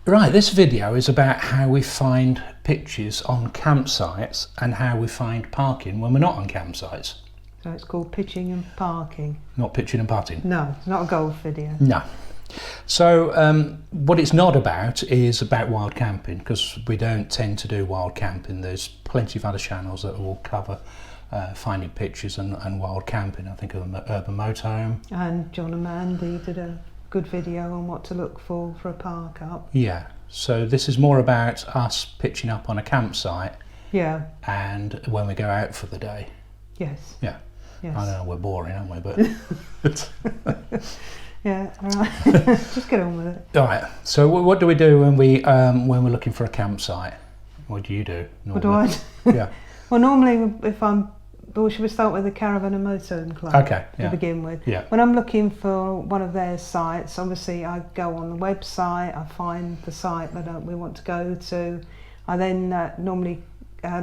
Right, this video is about how we find pitches on campsites and how we find parking when we're not on campsites. So it's called pitching and parking. Not pitching and parking? No, it's not a golf video. No. So what it's not about is about wild camping, because we don't tend to do wild camping. There's plenty of other channels that will cover finding pitches and wild camping. I think of Urban Motorhome. And John and Mandy did a good video on what to look for a park up. Yeah, so this is more about us pitching up on a campsite. Yeah. And when we go out for the day. Yes. Yeah. Yes. I know we're boring, aren't we? But yeah, all right. Just get on with it. All right. So what do we do when we're looking for a campsite? What do you do normally? What do I do? Yeah. Well, normally should we start with the Caravan and Motorhome Club? Okay. Yeah. To begin with. Yeah. When I'm looking for one of their sites, obviously I go on the website, I find the site that we want to go to. I then normally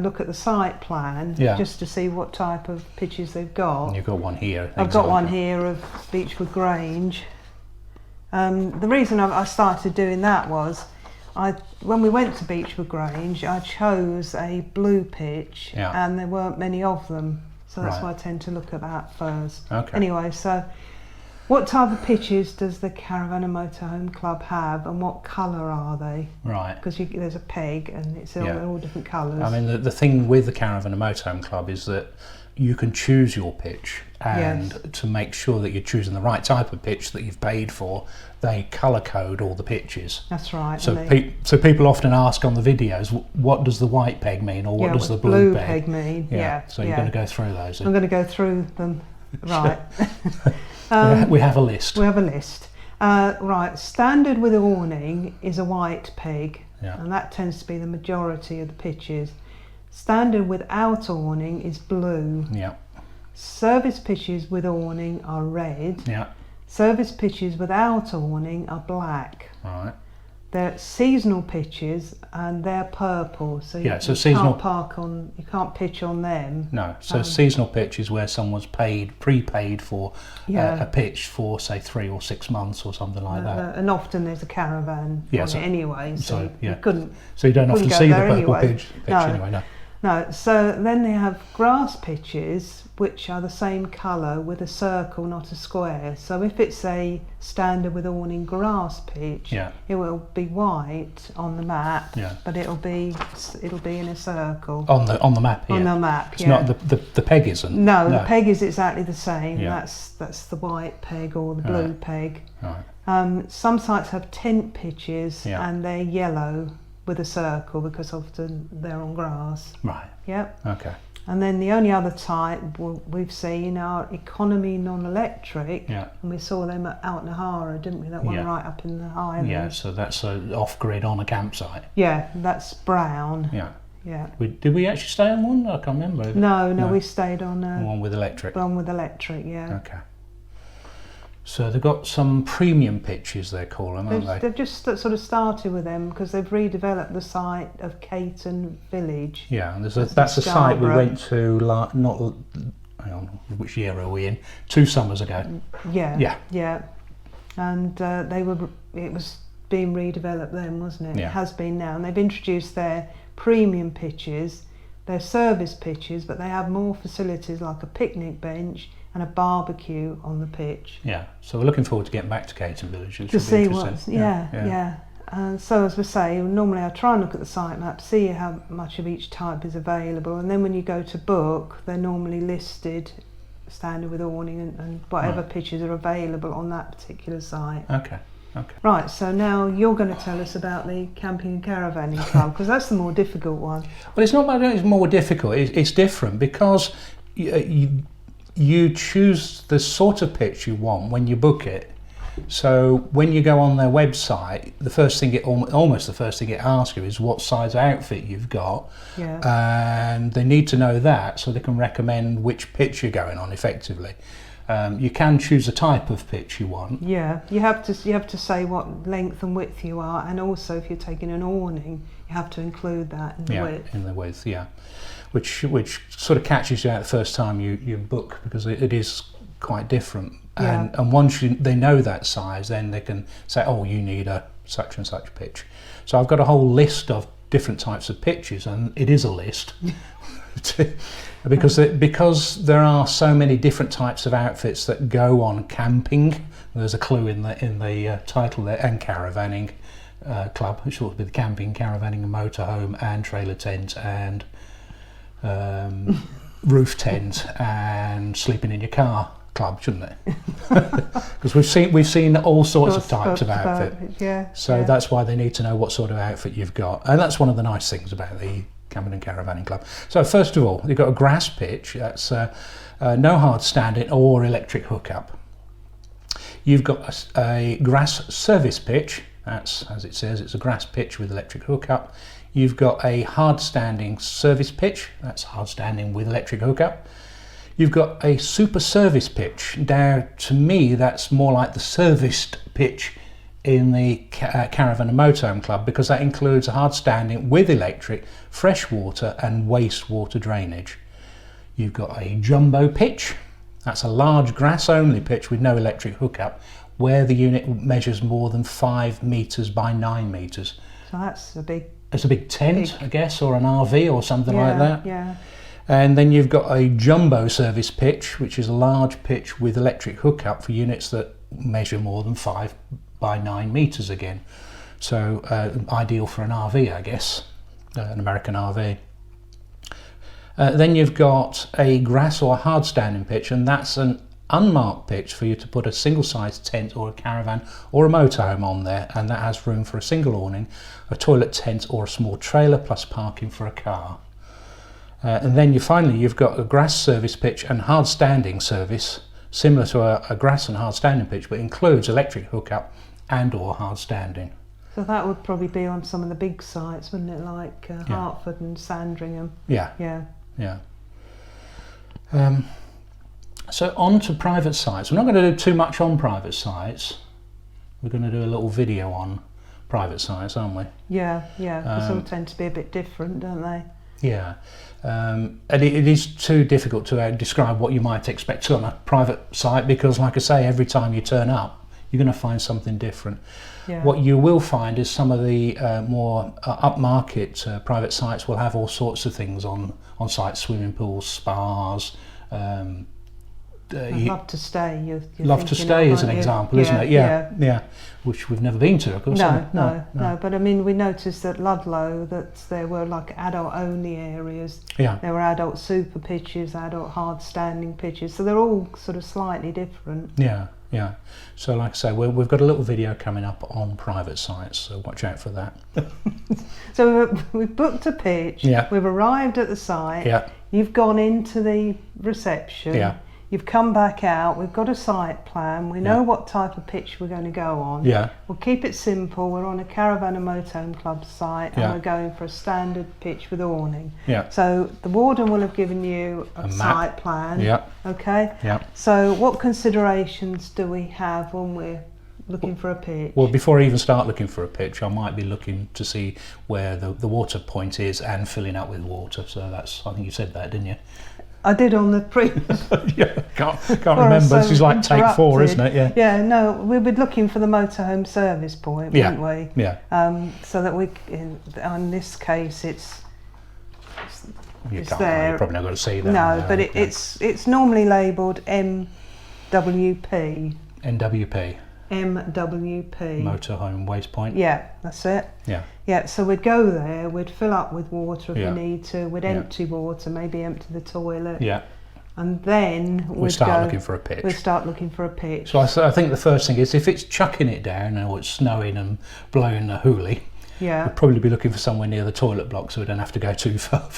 look at the site plan, just to see what type of pitches they've got. And you've got one here. I've got one here of Beechwood Grange. The reason I started doing that was, when we went to Beechwood Grange, I chose a blue pitch, and there weren't many of them, so that's why I tend to look at that first. Okay. Anyway, so what type of pitches does the Caravan and Motorhome Club have, and what colour are they? Right. Because there's a peg, and it's all different colours. I mean, the thing with the Caravan and Motorhome Club is that you can choose your pitch, and to make sure that you're choosing the right type of pitch that you've paid for, they colour code all the pitches. That's right. So people often ask on the videos, what does the white peg mean, or what does the blue peg mean? Yeah. So you're going to go through those. I'm going to go through them. Right. We have a list. We have a list. Right, standard with awning is a white peg, and that tends to be the majority of the pitches. Standard without awning is blue. Yeah. Service pitches with awning are red. Yeah. Service pitches without awning are black. Right. They're seasonal pitches and they're purple, so you can't pitch on them. No, so seasonal pitch is where someone's prepaid for a pitch for say 3 or 6 months or something like that. And often there's a caravan on it anyway, so you couldn't. So you don't often see the purple pitch anyway. No. No, so then they have grass pitches, which are the same colour with a circle, not a square. So if it's a standard with awning grass pitch, it will be white on the map, but it'll be in a circle. On the map, On the map, it's not the peg isn't. No, the peg is exactly the same. That's the white peg or the blue peg. Right. Some sites have tent pitches and they're yellow with a circle, because often they're on grass. Right. Yep. Okay. And then the only other type we've seen are economy non-electric, and we saw them out in Nahara, didn't we? That one right up in the Highlands. Yeah, so that's off-grid on a campsite. Yeah, that's brown. Yeah. Yeah. Did we actually stay on one? I can't remember. No, we stayed on one with electric. One with electric, yeah. Okay. So they've got some premium pitches, they call them, haven't they? They've just sort of started with them because they've redeveloped the site of Caton Village. Yeah, and that's a site we went to, hang on, which year are we in? 2 summers ago. Yeah. And it was being redeveloped then, wasn't it? Yeah. It has been now. And they've introduced their premium pitches, their service pitches, but they have more facilities like a picnic bench and a barbecue on the pitch. Yeah, so we're looking forward to getting back to Caton Village. To see what's, so as we say, normally I try and look at the site map, see how much of each type is available, and then when you go to book, they're normally listed standard with awning and whatever pitches are available on that particular site. Okay. Right, so now you're going to tell us about the Camping and Caravanning Club, because that's the more difficult one. Well, it's not that it's more difficult, it's different, because you choose the sort of pitch you want when you book it. So when you go on their website, almost the first thing it asks you is what size outfit you've got, and they need to know that so they can recommend which pitch you're going on effectively. You can choose a type of pitch you want. Yeah, you have to say what length and width you are, and also if you're taking an awning, you have to include that in the width. In the width, which sort of catches you out the first time you book, because it is quite different. And once they know that size, then they can say, oh, you need a such and such pitch. So I've got a whole list of different types of pitches, and it is a list because there are so many different types of outfits that go on camping. There's a clue in the title there, and caravanning club, which ought to be the camping, caravanning, and motorhome, and trailer tent, and roof tent, and sleeping in your car club, shouldn't it? Because we've seen all sorts of types of outfit. So that's why they need to know what sort of outfit you've got, and that's one of the nice things about the camping and caravanning club. So first of all, you've got a grass pitch. That's no hard standing or electric hookup. You've got a grass service pitch. That's, as it says, it's a grass pitch with electric hookup. You've got a hard standing service pitch. That's hard standing with electric hookup. You've got a super service pitch. Now, to me, that's more like the serviced pitch in the Caravan and Motorhome Club, because that includes a hard standing with electric, fresh water and wastewater drainage. You've got a jumbo pitch. That's a large grass only pitch with no electric hookup, where the unit measures more than 5 metres by 9 metres. So that's a big... It's a big tent, I guess, or an RV or something like that. Yeah. And then you've got a jumbo service pitch, which is a large pitch with electric hookup for units that measure more than 5 by 9 metres again. So ideal for an RV, I guess, an American RV. Then you've got a grass or hard standing pitch, and that's an unmarked pitch for you to put a single-sized tent or a caravan or a motorhome on there, and that has room for a single awning, a toilet tent or a small trailer, plus parking for a car. And then you've got a grass service pitch and hard standing service, similar to a grass and hard standing pitch, but includes electric hookup and or hard standing. So that would probably be on some of the big sites, wouldn't it, like Hertford and Sandringham? Yeah. So on to private sites. We're not going to do too much on private sites. We're going to do a little video on private sites, aren't we? Yeah. They sort of tend to be a bit different, don't they? Yeah. And it is too difficult to describe what you might expect on a private site, because, like I say, every time you turn up, you're going to find something different. Yeah. What you will find is some of the more upmarket private sites will have all sorts of things on site: swimming pools, spas. Love to Stay. Love to Stay is an example, isn't it? Yeah. Which we've never been to, of course. No. But I mean, we noticed at Ludlow that there were like adult-only areas. Yeah. There were adult super pitches, adult hard-standing pitches. So they're all sort of slightly different. Yeah. So, like I say, we've got a little video coming up on private sites, so watch out for that. So we've booked a pitch. Yeah. We've arrived at the site. Yeah. You've gone into the reception. Yeah. You've come back out, we've got a site plan, we know what type of pitch we're going to go on. Yeah. We'll keep it simple, we're on a Caravan and Motorhome Club site, and we're going for a standard pitch with awning. Yeah. So the warden will have given you a site plan. Yeah. Okay? Yeah. So what considerations do we have when we're looking for a pitch? Well, before I even start looking for a pitch, I might be looking to see where the water point is and filling up with water. So that's, I think you said that, didn't you? I did on the previous. Can't remember. This is like take 4, isn't it? Yeah. No, we were looking for the motorhome service point, weren't we? Yeah. So that in this case, it's there. You're probably not going to see that. No, but it's normally labelled MWP. NWP. MWP. Motorhome waste point. Yeah, that's it. Yeah, so we'd go there, we'd fill up with water if we need to, we'd empty water, maybe empty the toilet. Yeah. And then we'd start looking for a pitch. We'd start looking for a pitch. So I think the first thing is, if it's chucking it down or it's snowing and blowing a hoolie, we'd probably be looking for somewhere near the toilet block, so we don't have to go too far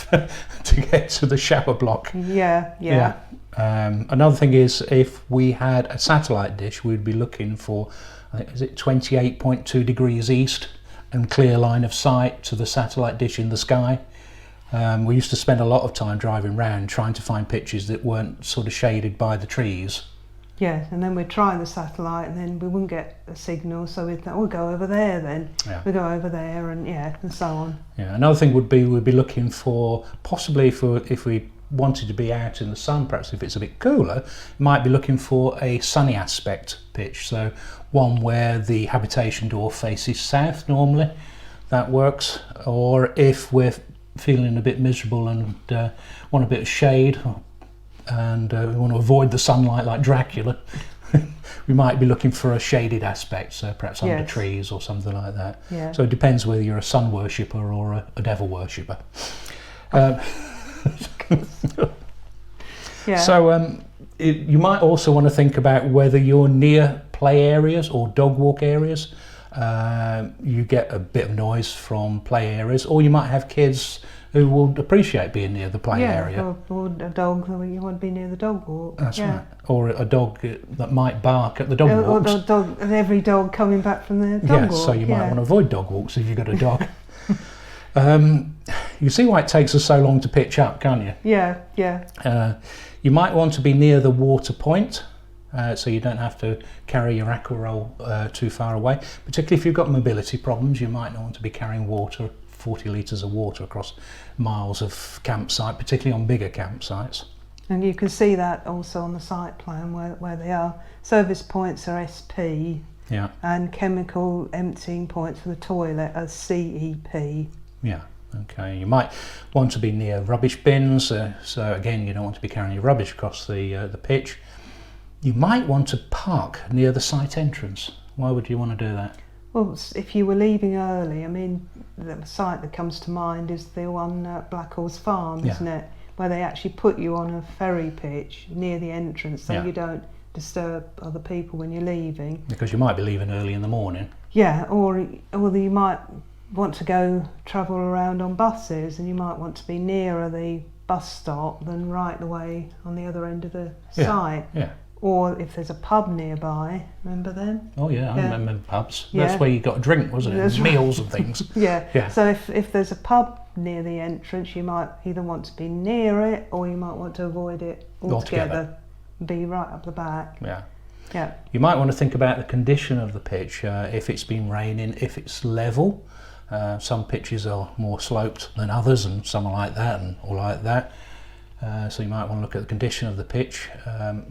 to get to the shower block. Yeah. Another thing is, if we had a satellite dish, we'd be looking for, I think, is it 28.2 degrees east and clear line of sight to the satellite dish in the sky. We used to spend a lot of time driving around trying to find pitches that weren't sort of shaded by the trees. Yeah, and then we'd try the satellite and then we wouldn't get a signal, so we'd think, we'll go over there then. Yeah. We'd go over there and so on. Yeah, another thing would be, we'd be looking for, possibly if we wanted to be out in the sun, perhaps if it's a bit cooler, you might be looking for a sunny aspect pitch, so one where the habitation door faces south normally. That works. Or if we're feeling a bit miserable and want a bit of shade, and we want to avoid the sunlight like Dracula, we might be looking for a shaded aspect, so perhaps under trees or something like that. Yeah. So it depends whether you're a sun worshipper or a devil worshipper. Yeah. So you might also want to think about whether you're near play areas or dog walk areas. You get a bit of noise from play areas, or you might have kids who will appreciate being near the play area. Or a dog, you want to be near the dog walk. That's right. Or a dog that might bark at the dog walks. Or and every dog coming back from the dog walk. So you might want to avoid dog walks if you've got a dog. You see why it takes us so long to pitch up, can't you? Yeah. You might want to be near the water point, so you don't have to carry your aqua roll too far away. Particularly if you've got mobility problems, you might not want to be carrying water, 40 litres of water across miles of campsite, particularly on bigger campsites. And you can see that also on the site plan where they are. Service points are SP, and chemical emptying points for the toilet are CEP. Yeah. Okay, you might want to be near rubbish bins, so again you don't want to be carrying your rubbish across the pitch. You might want to park near the site entrance. Why would you want to do that? Well, if you were leaving early, I mean, the site that comes to mind is the one at Blackhall's Farm, isn't it? Where they actually put you on a ferry pitch near the entrance, so you don't disturb other people when you're leaving. Because you might be leaving early in the morning. Yeah, or you might want to go travel around on buses, and you might want to be nearer the bus stop than right the way on the other end of the site. Yeah. Or if there's a pub nearby, remember them? Oh yeah, I remember pubs. That's where you got a drink, wasn't it? That's meals and things. Yeah. So if there's a pub near the entrance, you might either want to be near it, or you might want to avoid it altogether. Be right up the back. Yeah. You might want to think about the condition of the pitch. If it's been raining, if it's level. Some pitches are more sloped than others, and some are like that and all like that. So you might want to look at the condition of the pitch.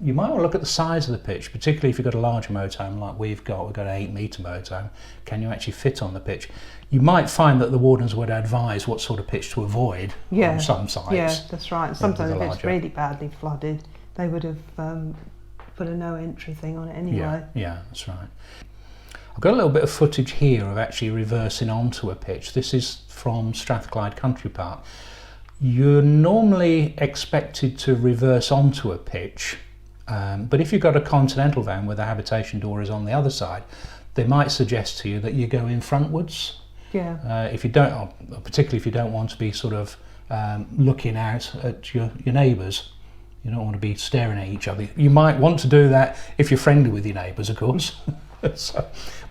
You might want to look at the size of the pitch, particularly if you've got a larger motorhome like we've got. We've got an 8 metre motorhome. Can you actually fit on the pitch? You might find that the wardens would advise what sort of pitch to avoid on some sites. Yeah, that's right. Sometimes if it's really badly flooded, they would have put a no entry thing on it anyway. Yeah, that's right. I've got a little bit of footage here of actually reversing onto a pitch. This is from Strathclyde Country Park. You're normally expected to reverse onto a pitch, but if you've got a Continental van where the habitation door is on the other side, they might suggest to you that you go in frontwards. Yeah. If you don't, particularly if you don't want to be sort of looking out at your neighbours, you don't want to be staring at each other. You might want to do that if you're friendly with your neighbours, of course.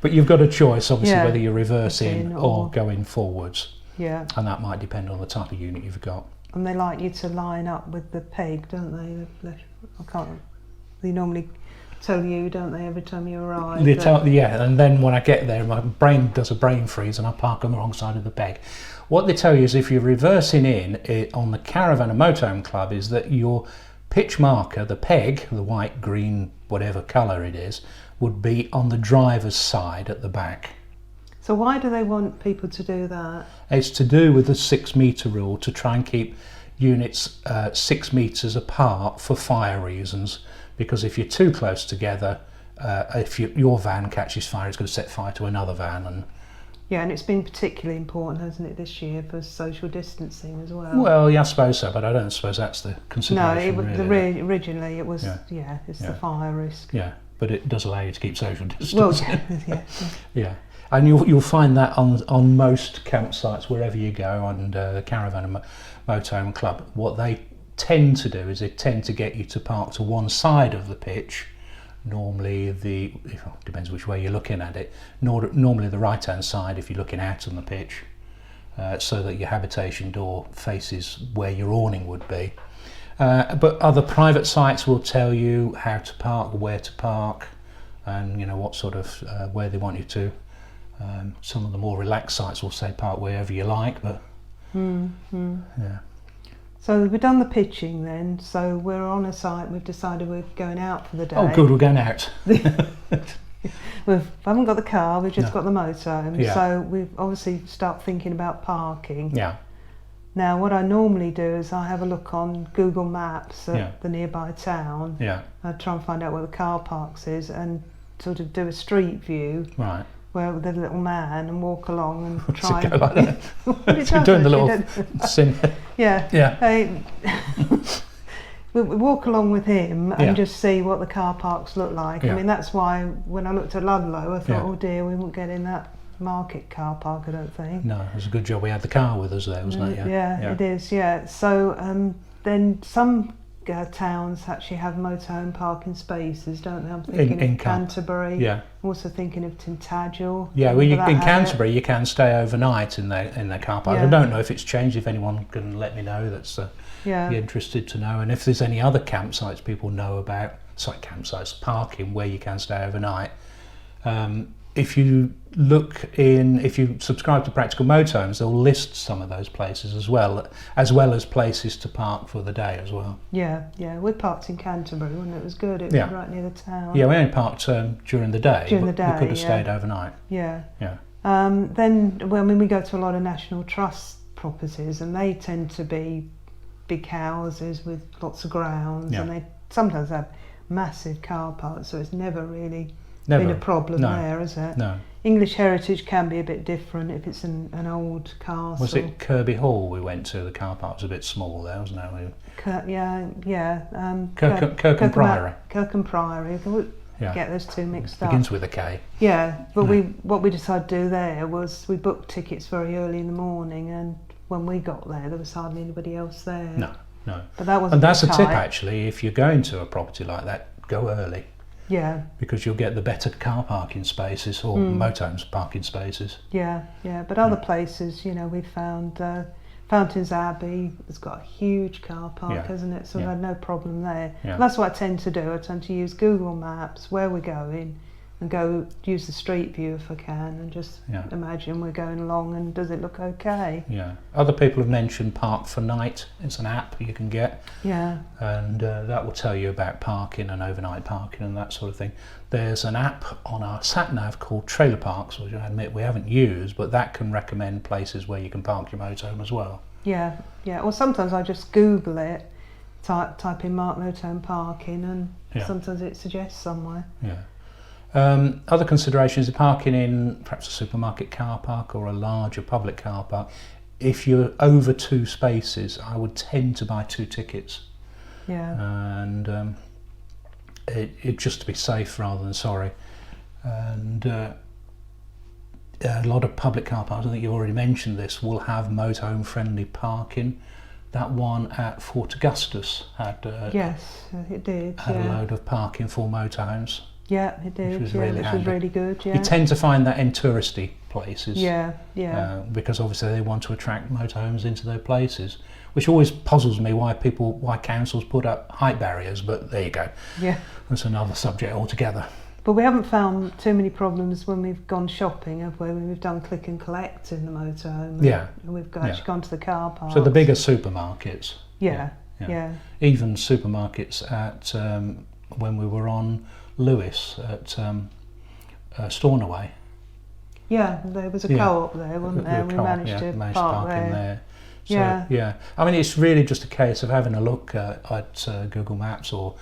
But you've got a choice, obviously, whether you're reversing or going forwards. Yeah. And that might depend on the type of unit you've got. And they like you to line up with the peg, don't they? They normally tell you, don't they, every time you arrive? And then when I get there, my brain does a brain freeze and I park on the wrong side of the peg. What they tell you is if you're reversing in on the Caravan and Motorhome Club is that your pitch marker, the peg, the white, green, whatever colour it is, would be on the driver's side at the back. So why do they want people to do that? It's to do with the 6 metre rule, to try and keep units 6 metres apart for fire reasons, because if you're too close together, if your van catches fire, it's going to set fire to another van. And it's been particularly important, hasn't it, this year for social distancing as well? Well, yeah, I suppose so, but I don't suppose that's the consideration. No, originally it was, it's the fire risk. Yeah, but it does allow you to keep social distancing. Well, yeah. And you'll find that on most campsites, wherever you go, and the Caravan and Motorhome Club. What they tend to do is they tend to get you to park to one side of the pitch. Normally, it depends which way you're looking at it. Normally the right-hand side if you're looking out on the pitch, so that your habitation door faces where your awning would be. But other private sites will tell you how to park, where to park, and what sort of where they want you to. Some of the more relaxed sites will say park wherever you like, but yeah. So we've done the pitching then, so we're on a site, we've decided we're going out for the day. Oh good, we're going out. We haven't got the car, we've just got the motorhome, so we've obviously start thinking about parking. Yeah. Now what I normally do is I have a look on Google Maps at the nearby town. Yeah. I try and find out where the car parks is and sort of do a street view. Right. Where with a little man and walk along and try and go like that. Doing the little sim. Yeah. We walk along with him and just see what the car parks look like. I mean, that's why when I looked at Ludlow, I thought, oh dear, we won't get in that market car park, I don't think. No, it was a good job we had the car with us there, wasn't it? Yeah, it is, So then some towns actually have motorhome parking spaces, don't they? I'm thinking of Canterbury. Yeah. I'm also thinking of Tintagel. Yeah, well, in Canterbury you can stay overnight in their car park. I don't know if it's changed. If anyone can let me know, that's be interested to know. And if there's any other campsites people know about, campsites, parking where you can stay overnight. If you subscribe to Practical Motorhomes, they'll list some of those places as well as places to park for the day as well. Yeah, we parked in Canterbury, wasn't it? It was good. It was right near the town. Yeah, we only parked during the day. We could have stayed overnight. Yeah. Then, we go to a lot of National Trust properties, and they tend to be big houses with lots of grounds, and they sometimes have massive car parks, so it's never really been a problem there, is it? No. English heritage can be a bit different if it's an old castle. Was it Kirby Hall we went to? The car park was a bit small there, wasn't it? Kirkham Priory. Kirkham Priory. Get those two mixed up. Begins with a K. Yeah, but what we decided to do there was we booked tickets very early in the morning, and when we got there was hardly anybody else there. No. But that wasn't. And that's a tip actually. If you're going to a property like that, go early. Yeah. Because you'll get the better car parking spaces or motorhomes parking spaces. Yeah. But other places, we found Fountains Abbey has got a huge car park, hasn't it? So we had no problem there. Yeah. And that's what I tend to do. I tend to use Google Maps, where we're going, and go use the street view if I can, and just imagine we're going along and does it look okay? Yeah. Other people have mentioned Park for Night. It's an app you can get. Yeah. And that will tell you about parking and overnight parking and that sort of thing. There's an app on our sat-nav called Trailer Parks, which I admit we haven't used, but that can recommend places where you can park your motorhome as well. Yeah. Or sometimes I just Google it, type in Mark Motorhome parking, and sometimes it suggests somewhere. Yeah. Other considerations are parking in perhaps a supermarket car park or a larger public car park. If you're over 2 spaces, I would tend to buy 2 tickets. Yeah. And it just to be safe rather than sorry. And a lot of public car parks, I think you've already mentioned this, will have motorhome friendly parking. That one at Fort Augustus had yes, it did. Had a load of parking for motorhomes. Yeah, it did. Which was really good. Yeah. You tend to find that in touristy places. Yeah. Because obviously they want to attract motorhomes into their places, which always puzzles me why councils put up height barriers. But there you go. Yeah. That's another subject altogether. But we haven't found too many problems when we've gone shopping, have we? When we've done click and collect in the motorhome. And we've actually gone to the car park. So the bigger supermarkets. Yeah. Even supermarkets at when we were on Lewis at Stornoway. Yeah, there was a co-op there, wasn't there? We managed to park in there. So, I mean, it's really just a case of having a look at Google Maps, or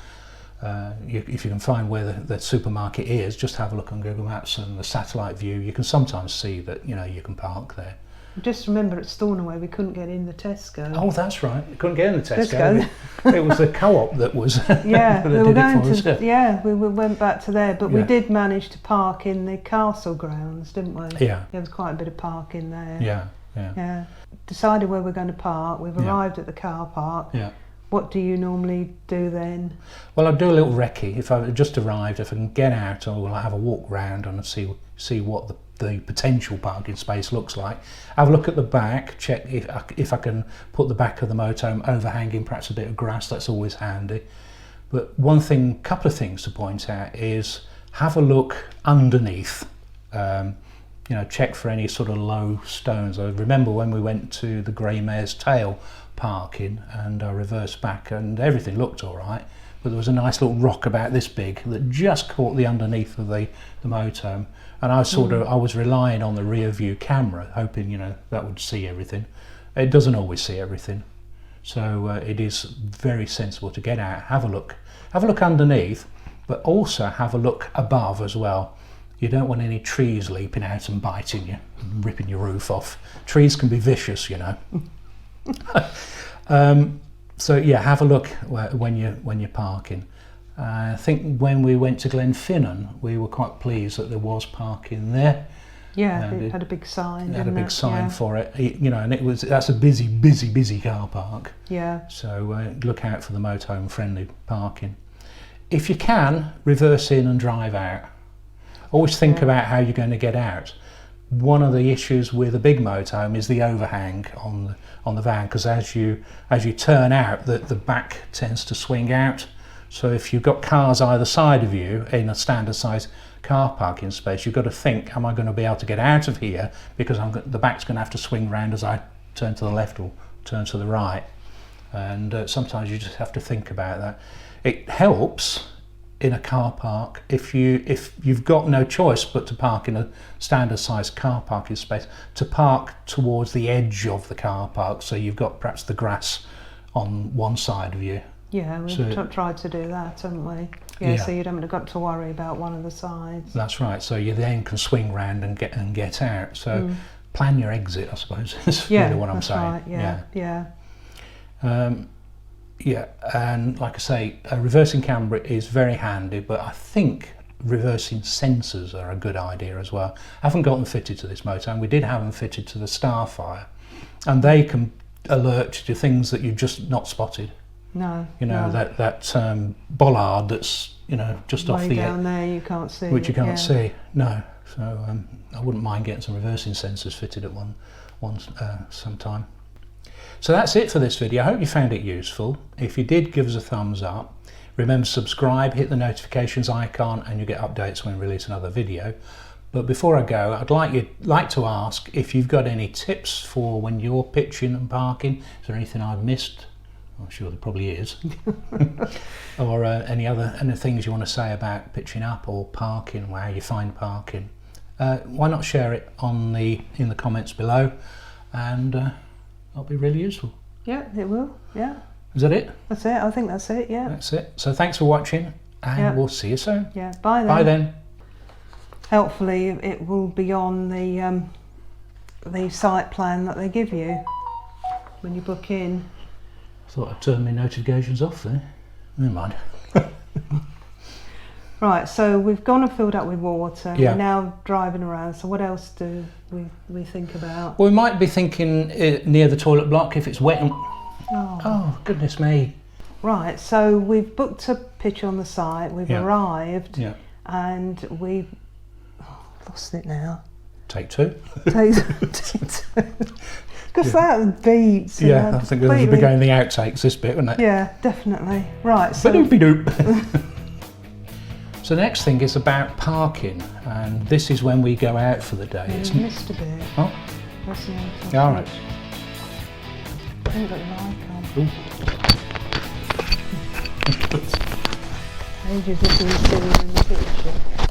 if you can find where the supermarket is, just have a look on Google Maps and the satellite view. You can sometimes see that you can park there. Just remember at Stornoway we couldn't get in the Tesco. Oh, that's right. You couldn't get in the Tesco. It was the co-op that was. Yeah, we were going to. Yeah, we went back to there, but we did manage to park in the castle grounds, didn't we? Yeah. There was quite a bit of parking there. Yeah. Decided where we're going to park. We've arrived at the car park. Yeah. What do you normally do then? Well, I'll do a little recce. If I've just arrived, if I can get out, I'll have a walk round and see what the potential parking space looks like. Have a look at the back, check if I can put the back of the motorhome overhanging perhaps a bit of grass. That's always handy. But couple of things to point out is have a look underneath. Check for any sort of low stones. I remember when we went to the Grey Mare's Tail parking, and I reversed back and everything looked all right, but there was a nice little rock about this big that just caught the underneath of the motorhome, and I was relying on the rear view camera, hoping, you know, that would see everything. It doesn't always see everything, so it is very sensible to get out, have a look underneath, but also have a look above as well. You don't want any trees leaping out and biting you, and ripping your roof off. Trees can be vicious, you know. So yeah, have a look when you're parking. I think when we went to Glenfinnan, we were quite pleased that there was parking there. Yeah, it had a big sign. It had a big sign for it, you know, and that's a busy car park. Yeah. So look out for the motorhome friendly parking. If you can, reverse in and drive out. Always think about how you're going to get out. One of the issues with a big motorhome is the overhang on the van, because as you turn out, the back tends to swing out. So if you've got cars either side of you in a standard size car parking space, you've got to think, am I going to be able to get out of here, because the back's going to have to swing round as I turn to the left or turn to the right. And sometimes you just have to think about that. It helps in a car park if you've got no choice but to park in a standard size car parking space, to park towards the edge of the car park, so you've got perhaps the grass on one side of you. Yeah, we've tried to do that, haven't we? Yeah, so you haven't got to worry about one of the sides. That's right. So you then can swing round and get out. So plan your exit, I suppose. Is really what I'm saying. Right. Yeah. Yeah, and like I say, a reversing camera is very handy, but I think reversing sensors are a good idea as well. I haven't got them fitted to this motorhome. We did have them fitted to the Starfire, and they can alert you to things that you've just not spotted. No. You know, that bollard that's, you know, just way off the down there, you can't see. Which you can't see. No. So I wouldn't mind getting some reversing sensors fitted at sometime. So that's it for this video. I hope you found it useful. If you did, give us a thumbs up. Remember to subscribe, hit the notifications icon, and you get updates when we release another video. But before I go, I'd like to ask if you've got any tips for when you're pitching and parking. Is there anything I've missed? I'm sure there probably is. Or any things you want to say about pitching up or parking, or how you find parking. Why not share it in the comments below, and that'll be really useful. Yeah, it will. Yeah. Is that it? That's it. I think that's it. Yeah. That's it. So thanks for watching, and we'll see you soon. Yeah. Bye then. Bye then. Hopefully it will be on the site plan that they give you when you book in. I thought I'd turn my notifications off there. Never mind. Right, so we've gone and filled up with water. Yeah. We're now driving around. So what else do we think about? Well, we might be thinking near the toilet block if it's wet. Oh, goodness me. Right, so we've booked a pitch on the site. We've arrived. Yeah. And we've lost it now. Take two. Take two. Because that beats. Yeah, I think it'll be going the outtakes, this bit, wouldn't it? Yeah, definitely. Right, so... So the next thing is about parking, and this is when we go out for the day. It's missed a bit. Oh? That's the yeah, all right. I haven't got the light on. Ages of being sitting in the picture.